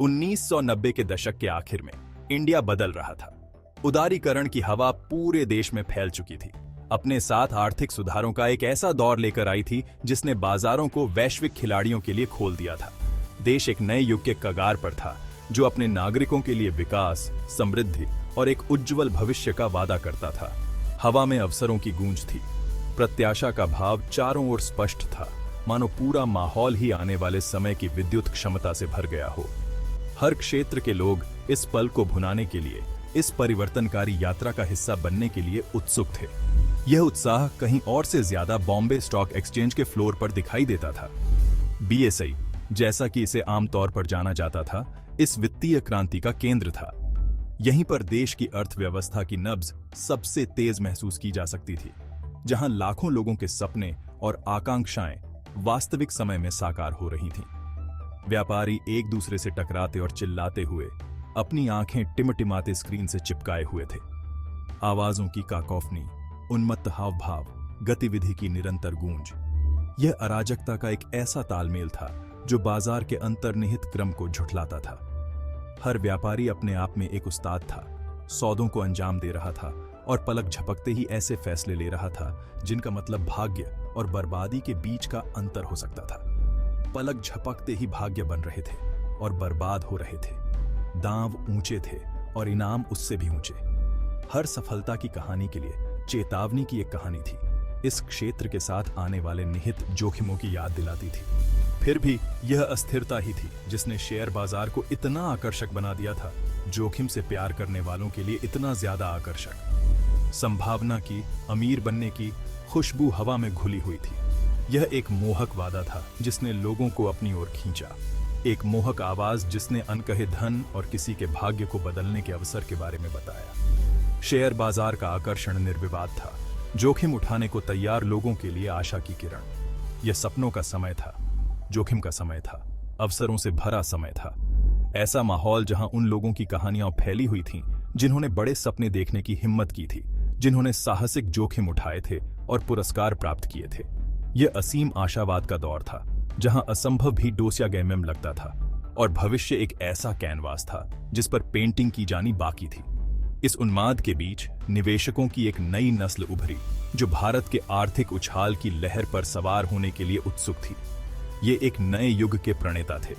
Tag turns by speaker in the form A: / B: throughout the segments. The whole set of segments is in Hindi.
A: 1990 के दशक के आखिर में इंडिया बदल रहा था। उदारीकरण की हवा पूरे देश में फैल चुकी थी। अपने साथ आर्थिक सुधारों का एक ऐसा दौर लेकर आई थी जिसने बाजारों को वैश्विक खिलाड़ियों के लिए खोल दिया था। देश एक नए युग के कगार पर था जो अपने नागरिकों के लिए विकास, समृद्धि और एक उज्जवल भविष्य का वादा करता था। हवा में अवसरों की गूंज थी। प्रत्याशा का भाव चारों ओर स्पष्ट था, मानो पूरा माहौल ही आने वाले समय की विद्युत क्षमता से भर गया हो। हर क्षेत्र के लोग इस पल को भुनाने के लिए, इस परिवर्तनकारी यात्रा का हिस्सा बनने के लिए उत्सुक थे। यह उत्साह कहीं और से ज्यादा बॉम्बे स्टॉक एक्सचेंज के फ्लोर पर दिखाई देता था। BSE, जैसा कि इसे आमतौर पर जाना जाता था, इस वित्तीय क्रांति का केंद्र था। यहीं पर देश की अर्थव्यवस्था की नब्ज सबसे तेज महसूस की जा सकती थी, जहां लाखों लोगों के सपने और आकांक्षाएं वास्तविक समय में साकार हो रही थीं। व्यापारी एक दूसरे से टकराते और चिल्लाते हुए अपनी आंखें टिमटिमाते स्क्रीन से चिपकाए हुए थे। आवाजों की काकोफनी, उन्मत्त हाव-भाव, गतिविधि की निरंतर गूंज, यह अराजकता का एक ऐसा तालमेल था जो बाजार के अंतर्निहित क्रम को झुठलाता था। हर व्यापारी अपने आप में एक उस्ताद था, सौदों को अंजाम दे रहा था और पलक झपकते ही ऐसे फैसले ले रहा था जिनका मतलब भाग्य और बर्बादी के बीच का अंतर हो सकता था। पलक झपकते ही भाग्य बन रहे थे और बर्बाद हो रहे थे। दांव ऊंचे थे और इनाम उससे भी ऊंचे। हर सफलता की कहानी के लिए चेतावनी की एक कहानी थी। इस क्षेत्र के साथ आने वाले निहित जोखिमों की याद दिलाती थी। फिर भी यह अस्थिरता ही थी जिसने शेयर बाजार को इतना आकर्षक बना दिया था, जोखिम से प्यार करने वालों के लिए इतना ज्यादा आकर्षक। संभावना की, अमीर बनने की खुशबू हवा में घुली हुई थी। यह एक मोहक वादा था जिसने लोगों को अपनी ओर खींचा, एक मोहक आवाज जिसने अनकहे धन और किसी के भाग्य को बदलने के अवसर के बारे में बताया। शेयर बाजार का आकर्षण निर्विवाद था, जोखिम उठाने को तैयार लोगों के लिए आशा की किरण। यह सपनों का समय था, जोखिम का समय था, अवसरों से भरा समय था। ऐसा माहौल जहां उन लोगों की कहानियां फैली हुई थीं जिन्होंने बड़े सपने देखने की हिम्मत की थी, जिन्होंने साहसिक जोखिम उठाए थे और पुरस्कार प्राप्त किए थे। यह असीम आशावाद का दौर था जहां असंभव भी डोसिया गैमम लगता था और भविष्य एक ऐसा कैनवास था जिस पर पेंटिंग की जानी बाकी थी। इस उन्माद के बीच निवेशकों की एक नई नस्ल उभरी जो भारत के आर्थिक उछाल की लहर पर सवार होने के लिए उत्सुक थी। ये एक नए युग के प्रणेता थे,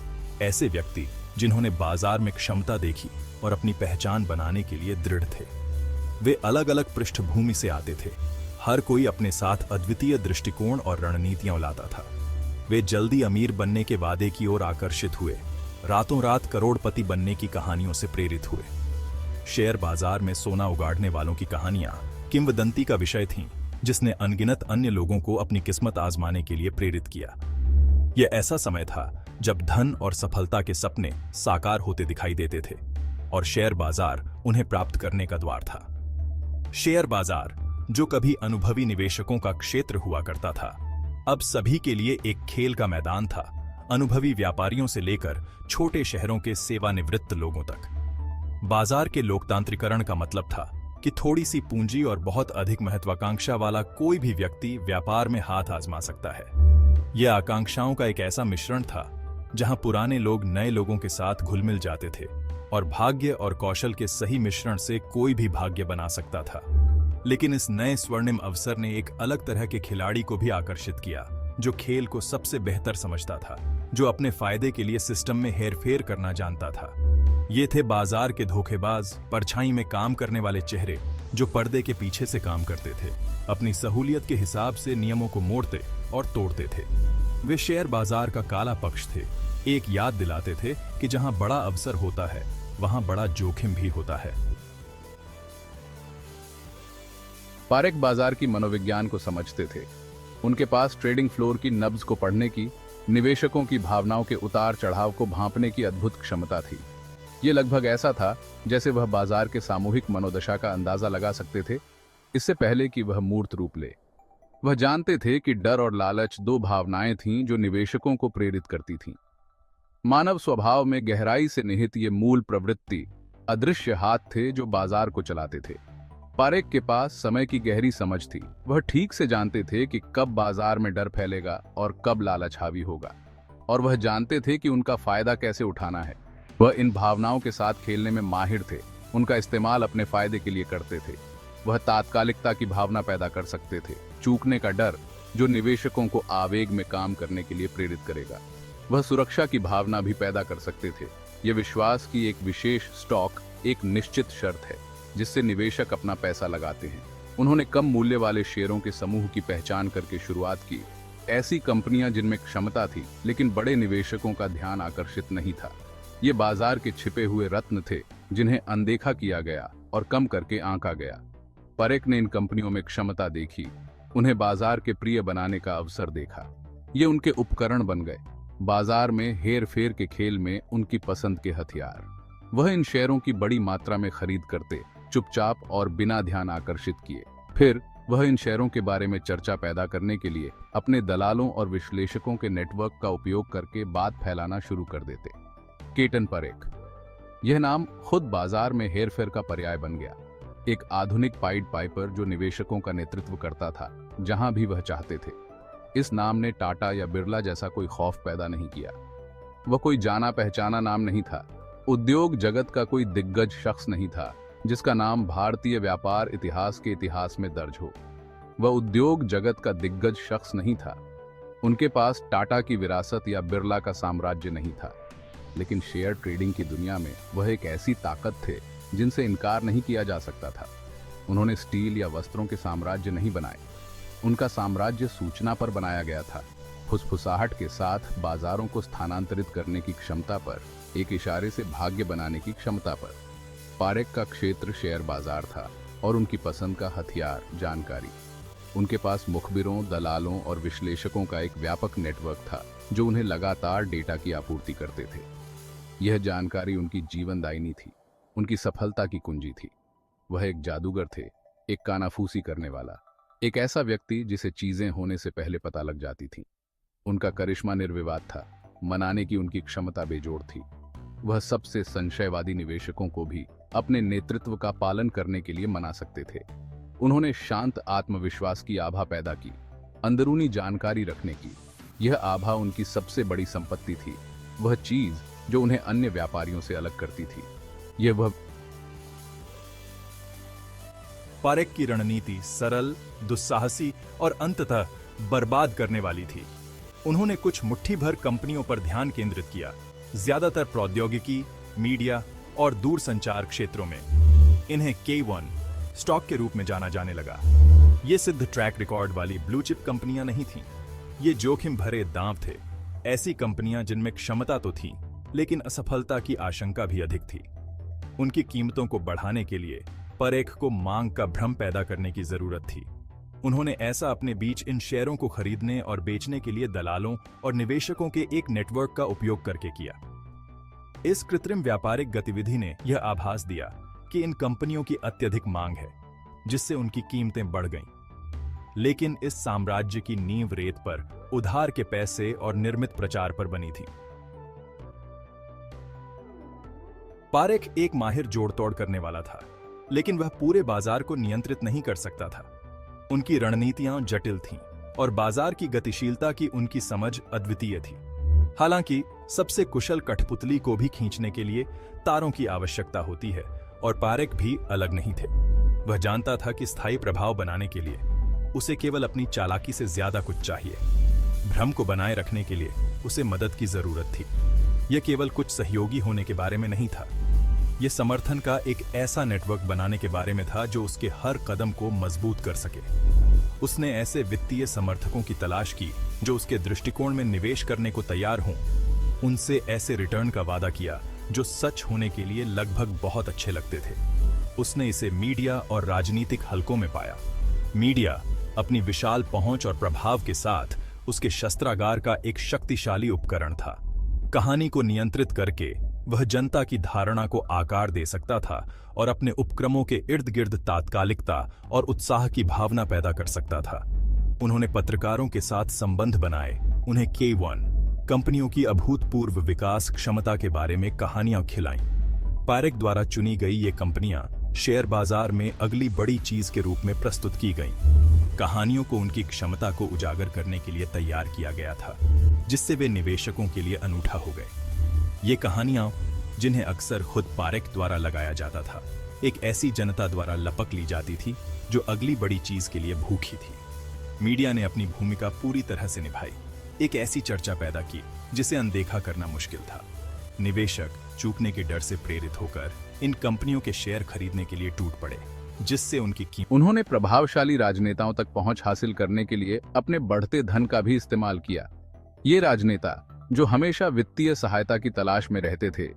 A: ऐसे व्यक्ति जिन्होंने बाजार में क्षमता देखी और अपनी पहचान बनाने के लिए दृढ़ थे। वे अलग अलग पृष्ठभूमि से आते थे, हर कोई अपने साथ अद्वितीय दृष्टिकोण और रणनीतियां लाता था। वे जल्दी अमीर बनने के वादे की ओर आकर्षित हुए, रातों रात करोड़पति बनने की कहानियों से प्रेरित हुए। शेयर बाजार में सोना उगाड़ने वालों की कहानियां किंवदंती का विषय थीं, जिसने अनगिनत अन्य लोगों को अपनी किस्मत आजमाने के लिए प्रेरित किया। यह ऐसा समय था जब धन और सफलता के सपने साकार होते दिखाई देते थे और शेयर बाजार उन्हें प्राप्त करने का द्वार था। शेयर बाजार, जो कभी अनुभवी निवेशकों का क्षेत्र हुआ करता था, अब सभी के लिए एक खेल का मैदान था, अनुभवी व्यापारियों से लेकर छोटे शहरों के सेवानिवृत्त लोगों तक। बाजार के लोकतांत्रिकरण का मतलब था कि थोड़ी सी पूंजी और बहुत अधिक महत्वाकांक्षा वाला कोई भी व्यक्ति व्यापार में हाथ आजमा सकता है। यह आकांक्षाओं का एक ऐसा मिश्रण था जहां पुराने लोग नए लोगों के साथ घुल मिल जाते थे और भाग्य और कौशल के सही मिश्रण से कोई भी भाग्य बना सकता था। लेकिन इस नए स्वर्णिम अवसर ने एक अलग तरह के खिलाड़ी को भी आकर्षित किया, जो खेल को सबसे बेहतर समझता था, जो अपने फायदे के लिए सिस्टम में हेरफेर करना जानता था। ये थे बाजार के धोखेबाज, परछाई में काम करने वाले चेहरे जो पर्दे के पीछे से काम करते थे, अपनी सहूलियत के हिसाब से नियमों को मोड़ते और तोड़ते थे। वे शेयर बाजार का काला पक्ष थे, एक याद दिलाते थे कि जहां बड़ा अवसर होता है वहां बड़ा जोखिम भी होता है।
B: पारेख बाजार की मनोविज्ञान को समझते थे। उनके पास ट्रेडिंग फ्लोर की नब्ज को पढ़ने की, निवेशकों की भावनाओं के उतार चढ़ाव को भांपने की अद्भुत क्षमता थी। ये लगभग ऐसा था जैसे वह बाजार के सामूहिक मनोदशा का अंदाजा लगा सकते थे इससे पहले कि वह मूर्त रूप ले। वह जानते थे कि डर और लालच दो भावनाएं थीं जो निवेशकों को प्रेरित करती थीं। मानव स्वभाव में गहराई से निहित ये मूल प्रवृत्ति अदृश्य हाथ थे जो बाजार को चलाते थे। पारेख के पास समय की गहरी समझ थी। वह ठीक से जानते थे कि कब बाजार में डर फैलेगा और कब लालच हावी होगा, और वह जानते थे कि उनका फायदा कैसे उठाना है। वह इन भावनाओं के साथ खेलने में माहिर थे, उनका इस्तेमाल अपने फायदे के लिए करते थे। वह तात्कालिकता की भावना पैदा कर सकते थे, चूकने का डर जो निवेशकों को आवेग में काम करने के लिए प्रेरित करेगा। वह सुरक्षा की भावना भी पैदा कर सकते थे, यह विश्वास की एक विशेष स्टॉक एक निश्चित शर्त है जिससे निवेशक अपना पैसा लगाते हैं। उन्होंने कम मूल्य वाले शेयरों के समूह की पहचान करके शुरुआत की, ऐसी कंपनियां जिनमें क्षमता थी लेकिन बड़े निवेशकों का ध्यान आकर्षित नहीं था। ये बाजार के छिपे हुए रत्न थे जिन्हें अनदेखा किया गया और कम करके आंका गया। परेख ने इन कंपनियों में क्षमता देखी, उन्हें बाजार के प्रिय बनाने का अवसर देखा। ये उनके उपकरण बन गए, बाजार में हेर फेर के खेल में उनकी पसंद के हथियार। वह इन शेयरों की बड़ी मात्रा में खरीद करते, चुपचाप और बिना ध्यान आकर्षित किए। फिर वह इन शेयरों के बारे में चर्चा पैदा करने के लिए अपने दलालों और विश्लेषकों के नेटवर्क का उपयोग करके बात फैलाना शुरू कर देते। केटन परेख, यह नाम खुद बाजार में हेरफेर का पर्याय बन गया। एक आधुनिक पाइड पाइपर जो निवेशकों का नेतृत्व करता था जहां भी वह चाहते थे। इस नाम ने टाटा या बिरला जैसा कोई खौफ पैदा नहीं किया। वह कोई जाना पहचाना नाम नहीं था, उद्योग जगत का कोई दिग्गज शख्स नहीं था जिसका नाम भारतीय व्यापार इतिहास के इतिहास में दर्ज हो। वह उद्योग जगत का दिग्गज शख्स नहीं था, उनके पास टाटा की विरासत या बिरला का साम्राज्य नहीं था, लेकिन शेयर ट्रेडिंग की दुनिया में वह एक ऐसी ताकत थे जिनसे इनकार नहीं किया जा सकता था। उन्होंने स्टील या वस्त्रों के साम्राज्य नहीं बनाए, उनका साम्राज्य सूचना पर बनाया गया था, फुसफुसाहट के साथ बाजारों को स्थानांतरित करने की क्षमता पर, एक इशारे से भाग्य बनाने की क्षमता पर। पारेख का क्षेत्र शेयर बाजार था और उनकी पसंद का हथियार जानकारी। उनके पास मुखबिरों, दलालों और विश्लेषकों का एक व्यापक नेटवर्क था जो उन्हें लगातार डेटा की आपूर्ति करते थे। यह जानकारी उनकी जीवनदायिनी थी, उनकी सफलता की कुंजी थी। वह एक जादूगर थे, एक कानाफूसी करने वाला, एक ऐसा व्यक्ति जिसे चीजें होने से पहले पता लग जाती थीं। उनका करिश्मा निर्विवाद था, मनाने की उनकी क्षमता बेजोड़ थी। वह सबसे संशयवादी निवेशकों को भी अपने नेतृत्व का पालन करने के लिए मना सकते थे। उन्होंने शांत आत्मविश्वास की आभा पैदा की, अंदरूनी जानकारी रखने की। यह आभा उनकी सबसे बड़ी संपत्ति थी, वह चीज जो उन्हें अन्य व्यापारियों से अलग करती थी। यह वह
A: पारेख की रणनीति सरल, दुस्साहसी और अंततः बर्बाद करने वाली थी। उन्होंने कुछ मुट्ठी भर कंपनियों पर ध्यान केंद्रित किया, ज्यादातर प्रौद्योगिकी, मीडिया और दूरसंचार क्षेत्रों में। इन्हें K1 स्टॉक के रूप में जाना जाने लगा। ये सिद्ध ट्रैक रिकॉर्ड वाली ब्लू चिप कंपनियां नहीं थीं, ये जोखिम भरे दांव थे। ऐसी कंपनियां जिनमें क्षमता तो थी लेकिन असफलता की आशंका भी अधिक थी। उनकी कीमतों को बढ़ाने के लिए परेख को मांग का भ्रम पैदा करने की जरूरत थी। उन्होंने ऐसा अपने बीच इन शेयरों को खरीदने और बेचने के लिए दलालों और निवेशकों के एक नेटवर्क का उपयोग करके किया। इस कृत्रिम व्यापारिक गतिविधि ने यह आभास दिया कि इन कंपनियों की अत्यधिक मांग है, जिससे उनकी कीमतें बढ़ गईं। लेकिन इस साम्राज्य की नींव रेत पर, उधार के पैसे और निर्मित प्रचार पर बनी थी। पारेख एक माहिर जोड़-तोड़ करने वाला था, लेकिन वह पूरे बाजार को नियंत्रित नहीं कर सकता था। उनकी रणनीतियां जटिल थीं और बाजार की गतिशीलता की उनकी समझ अद्वितीय थी। हालांकि सबसे कुशल कठपुतली को भी खींचने के लिए तारों की आवश्यकता होती है, और पारेख भी अलग नहीं थे। वह जानता था कि स्थायी प्रभाव बनाने के लिए उसे केवल अपनी चालाकी से ज्यादा कुछ चाहिए। भ्रम को बनाए रखने के लिए उसे मदद की जरूरत थी। यह केवल कुछ सहयोगी होने के बारे में नहीं था, यह समर्थन का एक ऐसा नेटवर्क बनाने के बारे में था जो उसके हर कदम को मजबूत कर सके। उसने ऐसे वित्तीय समर्थकों की तलाश की जो उसके दृष्टिकोण में निवेश करने को तैयार हों। उनसे ऐसे रिटर्न का वादा किया जो सच होने के लिए लगभग बहुत अच्छे लगते थे। उसने इसे मीडिया और राजनीतिक हलकों में पाया। मीडिया अपनी विशाल पहुंच और प्रभाव के साथ उसके शस्त्रागार का एक शक्तिशाली उपकरण था। कहानी को नियंत्रित करके वह जनता की धारणा को आकार दे सकता था और अपने उपक्रमों के इर्द गिर्द तात्कालिकता और उत्साह की भावना पैदा कर सकता था। उन्होंने पत्रकारों के साथ संबंध बनाए, उन्हें K1 कंपनियों की अभूतपूर्व विकास क्षमता के बारे में कहानियां खिलाईं। पारेख द्वारा चुनी गई ये कंपनियां शेयर बाजार में अगली बड़ी चीज के रूप में प्रस्तुत की गईं। कहानियों को उनकी क्षमता को उजागर करने के लिए तैयार किया गया था, जिससे वे निवेशकों के लिए अनूठा हो गए। ये कहानियां जिन्हें अक्सर खुद पारेख द्वारा लगाया जाता था, एक ऐसी जनता द्वारा लपक ली जाती थी जो अगली बड़ी चीज के लिए भूखी थी। मीडिया ने अपनी भूमिका पूरी तरह से निभाई, एक ऐसी चर्चा पैदा की जिसे अनदेखा करना मुश्किल था। निवेशक चूकने के डर से प्रेरित होकर इन कंपनियों के शेयर खरीदने के लिए टूट पड़े, जिससे उनकी कीमत।
B: उन्होंने प्रभावशाली राजनेताओं तक पहुंच हासिल करने के लिए अपने बढ़ते धन का भी इस्तेमाल किया। ये राजनेता, जो हमेशा वित्तीय सहायता की तलाश में रहते थे,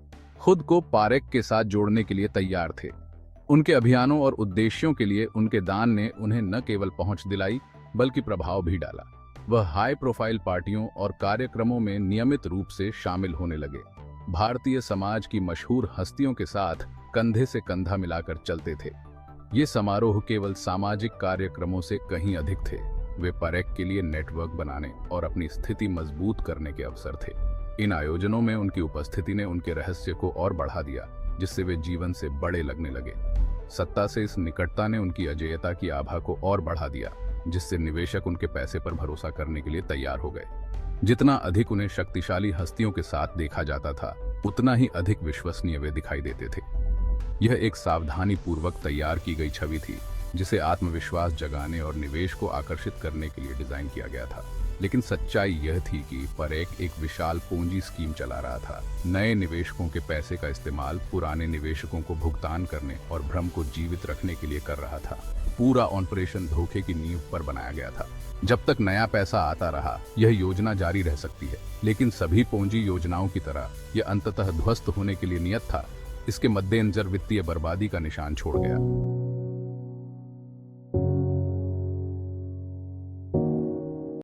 B: खुद को पारेख के साथ जोड़ने के लिए तैयार थे। उनके अभियानों और उद्देश्यों के लिए उनके दान ने उन्हें न केवल पहुंच दिलाई बल्कि प्रभाव भी डाला। वह हाई प्रोफाइल पार्टियों और कार्यक्रमों में नियमित रूप से शामिल होने लगे, भारतीय समाज की मशहूर हस्तियों के साथ कंधे से कंधा मिलाकर चलते थे। ये समारोह केवल सामाजिक कार्यक्रमों से कहीं अधिक थे, वे पारेख के लिए नेटवर्क बनाने और अपनी स्थिति मजबूत करने के अवसर थे। इन आयोजनों में उनकी उपस्थिति ने उनके रहस्य को और बढ़ा दिया, जिससे वे जीवन से बड़े लगने लगे। सत्ता से इस निकटता ने उनकी अजेयता की आभा को और बढ़ा दिया, जिससे निवेशक उनके पैसे पर भरोसा करने के लिए तैयार हो गए। जितना अधिक उन्हें शक्तिशाली हस्तियों के साथ देखा जाता था, उतना ही अधिक विश्वसनीय वे दिखाई देते थे। यह एक सावधानी पूर्वक तैयार की गई छवि थी, जिसे आत्मविश्वास जगाने और निवेश को आकर्षित करने के लिए डिजाइन किया गया था। लेकिन सच्चाई यह थी कि पारेख एक विशाल पूंजी स्कीम चला रहा था। नए निवेशकों के पैसे का इस्तेमाल पुराने निवेशकों को भुगतान करने और भ्रम को जीवित रखने के लिए कर रहा था। पूरा ऑपरेशन धोखे की नींव पर बनाया गया था। जब तक नया पैसा आता रहा, यह योजना जारी रह सकती है, लेकिन सभी पूंजी योजनाओं की तरह यह अंततः ध्वस्त होने के लिए नियत था। इसके मद्देनजर वित्तीय बर्बादी का निशान छोड़ गया।